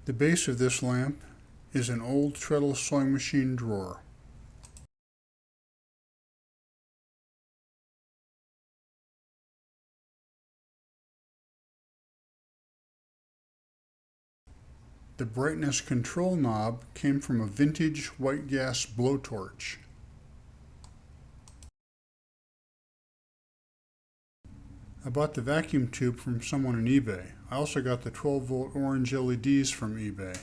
The base of this lamp is an old treadle sewing machine drawer. The brightness control knob came from a vintage white gas blowtorch. I bought the vacuum tube from someone on eBay. I also got the 12-volt orange LEDs from eBay.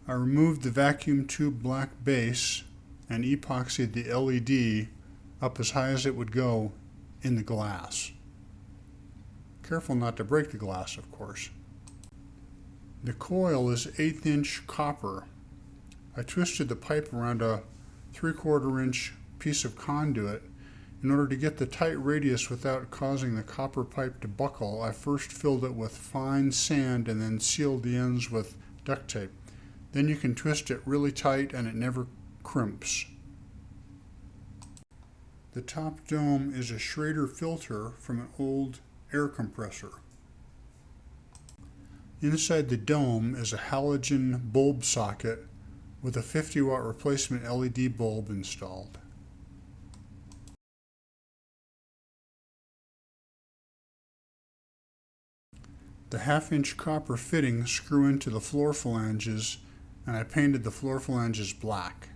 I removed the vacuum tube black base and epoxied the LED up as high as it would go in the glass. Careful not to break the glass, of course. The coil is 1/8 inch copper. I twisted the pipe around a 3/4 inch piece of conduit. In order to get the tight radius without causing the copper pipe to buckle, I first filled it with fine sand and then sealed the ends with duct tape. Then you can twist it really tight and it never crimps. The top dome is a Schrader filter from an old air compressor. Inside the dome is a halogen bulb socket with a 50-watt replacement LED bulb installed. The 1/2 inch copper fittings screw into the floor flanges, and I painted the floor flanges black.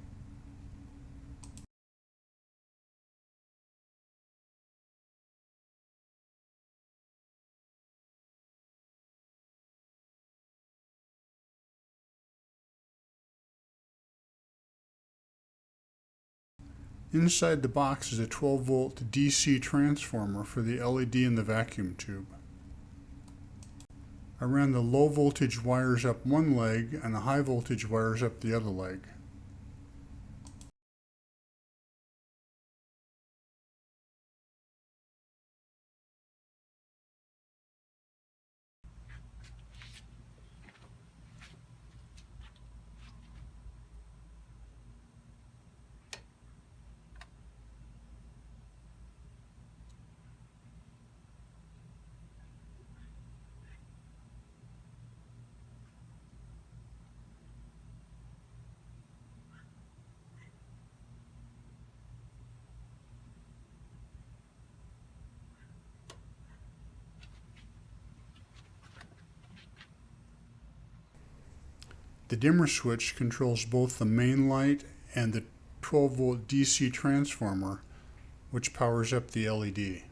Inside the box is a 12-volt DC transformer for the LED in the vacuum tube. I ran the low voltage wires up one leg and the high voltage wires up the other leg. The dimmer switch controls both the main light and the 12-volt DC transformer, which powers up the LED.